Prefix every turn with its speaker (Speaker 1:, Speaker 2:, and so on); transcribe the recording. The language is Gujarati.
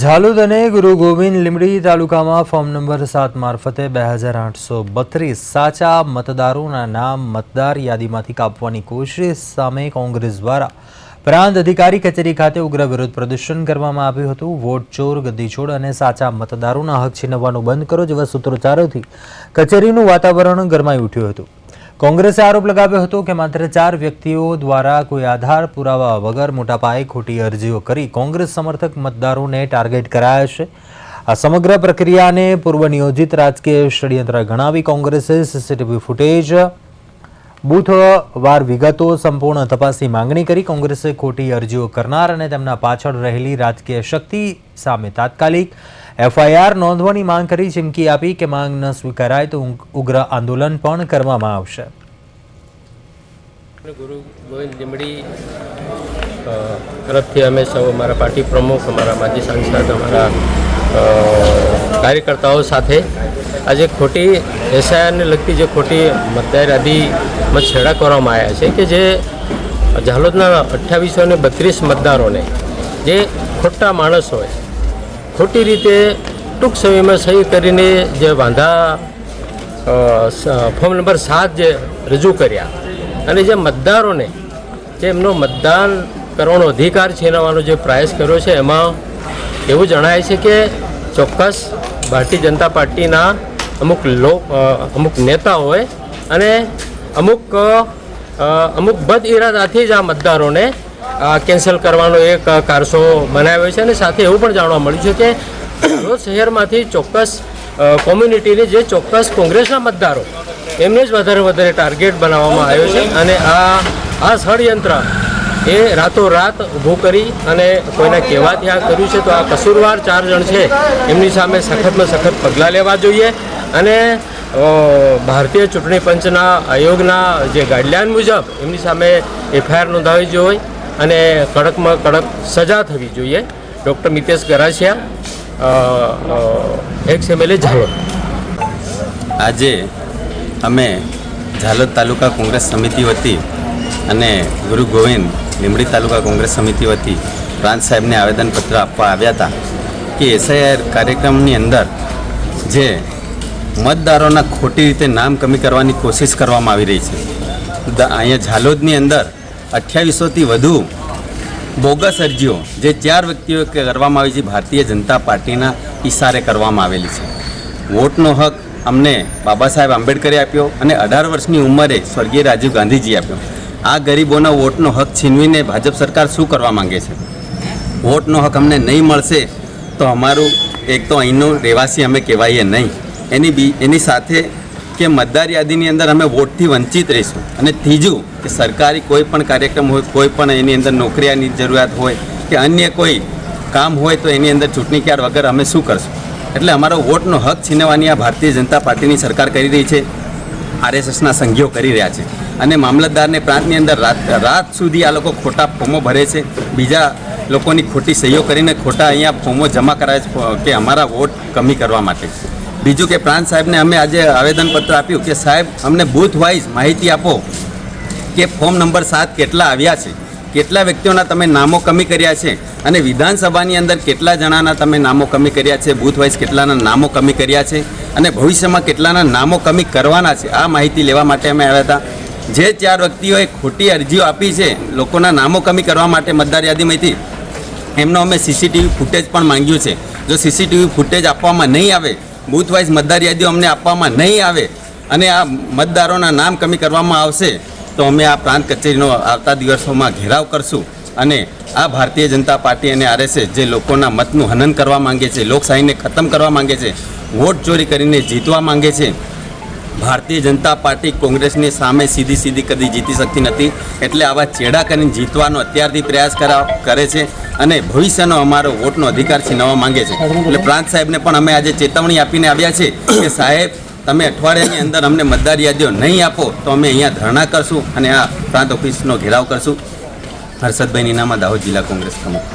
Speaker 1: ઝાલોદ અને ગુરુ ગોવિંદ લીંબડી તાલુકામાં ફોર્મ નંબર 7 મારફતે 2832 સાચા મતદારોના નામ મતદાર યાદીમાંથી કાપવાની કોશિશ સામે કોંગ્રેસ દ્વારા પ્રાંત અધિકારી કચેરી ખાતે ઉગ્ર વિરોધ પ્રદર્શન કરવામાં આવ્યું હતું। વોટ ચોર, ગદ્દી છોડ અને સાચા મતદારોના હક છીનવવાનું બંધ કરો જેવા સૂત્રોચ્ચારોથી કચેરીનું વાતાવરણ ગરમાઈ ઉઠ્યું હતું। કોંગ્રેસે આરોપ લગાવ્યો હતો કે માત્ર 4 વ્યક્તિઓ દ્વારા કોઈ આધાર પુરાવા વગર મોટા પાયે ખોટી અરજીઓ કરી કોંગ્રેસ સમર્થક મતદારોને ટાર્ગેટ કરાયા છે। આ સમગ્ર પ્રક્રિયાને પૂર્વનિયોજિત રાજકીય ષડયંત્ર ગણાવી કોંગ્રેસે સીસીટીવી ફૂટેજ, બૂથવાર વિગતો સંપૂર્ણ તપાસની માંગણી કરી। કોંગ્રેસે ખોટી અરજીઓ કરનાર અને તેમના પાછળ રહેલી રાજકીય શક્તિ સામે તાત્કાલિક એફઆઈઆર નોંધવાની માંગ કરી। ચીમકી આપી કે માંગ ન સ્વીકારાય તો ઉગ્ર આંદોલન પણ કરવામાં આવશે।
Speaker 2: गुरु गोविंद लींबड़ी तरफ थी अमे सब अमरा पार्टी प्रमुख, अमरा माजी सांसद, अमरा कार्यकर्ताओं साथे आज खोटी एसआईआर ने लगती जो खोटी मतदार यादी में छेड़ा करवामां आव्या छे कि जे झालोदना 2832 मतदारों ने जे खोटा माणस होय खोटी रीते टूंक समय में सही करीने जे वांधा फॉर्म नंबर 7 जे रजू कर्या અને જે મતદારોને જે એમનો મતદાન કરવાનો અધિકાર છીનવવાનો જે પ્રયાસ કર્યો છે એમાં એવું જણાય છે કે ચોક્કસ ભારતીય જનતા પાર્ટીના અમુક નેતાઓએ અને અમુક બદ ઇરાદાથી જ આ મતદારોને કેન્સલ કરવાનો એક કારસો બનાવ્યો છે। અને સાથે એવું પણ જાણવા મળ્યું છે કે ઝાલોદ શહેરમાંથી ચોક્કસ કોમ્યુનિટીની જે ચોક્કસ કોંગ્રેસના મતદારો એમને જ વધારે ટાર્ગેટ બનાવવામાં આવ્યો છે। અને આ ષડયંત્ર એ રાતોરાત ઊભું કરી અને કોઈના કહેવાથી આ કર્યું છે તો આ કસૂરવાર 4 જણ છે એમની સામે સખતમાં સખત પગલાં લેવા જોઈએ અને ભારતીય ચૂંટણી પંચના આયોગના જે ગાઈડલાઇન મુજબ એમની સામે એફઆઈઆર નોંધાવી જોઈએ અને કડકમાં કડક સજા થવી જોઈએ। ડૉક્ટર મિતેશ ગરાસિયા, એક્સ-એમએલએ ઝાલોદ।
Speaker 3: આજે અમે ઝાલોદ તાલુકા કોંગ્રેસ સમિતિ વતી અને ગુરુ ગોવિંદ લીંબડી તાલુકા કોંગ્રેસ સમિતિ વતી પ્રાંત સાહેબને આવેદનપત્ર આપવા આવ્યા હતા કે એસઆઈઆર કાર્યક્રમની અંદર જે મતદારોના ખોટી રીતે નામ કમી કરવાની કોશિશ કરવામાં આવી રહી છે। અહીંયા ઝાલોદની અંદર 2800થી વધુ બોગસ અરજીઓ જે 4 વ્યક્તિઓ કરવામાં આવી છે ભારતીય જનતા પાર્ટીના ઈશારે કરવામાં આવેલી છે। વોટનો હક અમને બાબા સાહેબ આંબેડકરે આપ્યો અને 18 વર્ષની ઉંમરે સ્વર્ગીય રાજીવ ગાંધીજી આપ્યો। આ ગરીબોના વોટનો હક છીનવીને ભાજપ સરકાર શું કરવા માંગે છે? વોટનો હક અમને નહીં મળશે તો અમારું એક તો અહીંનું રહેવાસી અમે કહેવાઈએ નહીં, એની સાથે કે મતદાર યાદીની અંદર અમે વોટથી વંચિત રહીશું। અને ત્રીજું કે સરકારી કોઈ પણ કાર્યક્રમ હોય, કોઈ પણ એની અંદર નોકરીની જરૂરિયાત હોય કે અન્ય કોઈ કામ હોય તો એની અંદર ચૂંટણી કાર્ડ વગર અમે શું કરશું? એટલે અમારો વોટનો હક છીનવવાની આ ભારતીય જનતા પાર્ટીની સરકાર કરી રહી છે, આરએસએસના સંઘીઓ કરી રહ્યા છે। અને મામલતદારને પ્રાંતની અંદર રાત સુધી આ લોકો ખોટા ફોર્મો ભરે છે, બીજા લોકોની ખોટી સહીઓ કરીને ખોટા અહીંયા ફોર્મો જમા કરાવે છે કે અમારા વોટ કમી કરવા માટે। બીજું કે પ્રાંત સાહેબને અમે આજે આવેદનપત્ર આપ્યું કે સાહેબ અમને બૂથ વાઇઝ માહિતી આપો કે ફોર્મ નંબર 7 કેટલા આવ્યા છે, કેટલા વ્યક્તિઓના તમે નામો કમી કર્યા છે અને વિધાનસભાની અંદર કેટલા જણાના તમે નામો કમી કર્યા છે, બૂથ વાઇઝ કેટલાના નામો કમી કર્યા છે અને ભવિષ્યમાં કેટલાના નામો કમી કરવાના છે, આ માહિતી લેવા માટે અમે આવ્યા હતા। જે 4 વ્યક્તિઓએ ખોટી અરજીઓ આપી છે લોકોના નામો કમી કરવા માટે મતદાર યાદીમાંથી, એમનો અમે સીસીટીવી ફૂટેજ પણ માંગ્યું છે। જો સીસીટીવી ફૂટેજ આપવામાં નહીં આવે, બૂથ વાઇઝ મતદાર યાદીઓ અમને આપવામાં નહીં આવે અને આ મતદારોના નામ કમી કરવામાં આવશે તો અમે આ પ્રાંત કચેરીનો આવતા દિવસોમાં ઘેરાવ કરશું। અને આ ભારતીય જનતા પાર્ટી અને આરએસએસ જે લોકોના મતનું હનન કરવા માંગે છે, લોકશાહીને ખતમ કરવા માંગે છે, વોટ ચોરી કરીને જીતવા માંગે છે, ભારતીય જનતા પાર્ટી કોંગ્રેસની સામે સીધી કદી જીતી શકતી નથી। એટલે આવા ચેડા કરીને જીતવાનો અત્યારથી પ્રયાસ કરે છે અને ભવિષ્યનો અમારો વોટનો અધિકાર છીનવવા માંગે છે। એટલે પ્રાંત સાહેબને પણ અમે આજે ચેતવણી આપીને આવ્યા છે કે સાહેબ તમે અઠવાડિયાની અંદર અમને મતદાર યાદીઓ નહીં આપો તો અમે અહીંયા ધરણા કરશું અને આ પ્રાંત ઓફિસનો ઘેરાવ કરશું। હર્ષદભાઈ નીનામા, દાહોદ જિલ્લા કોંગ્રેસ પ્રમુખ।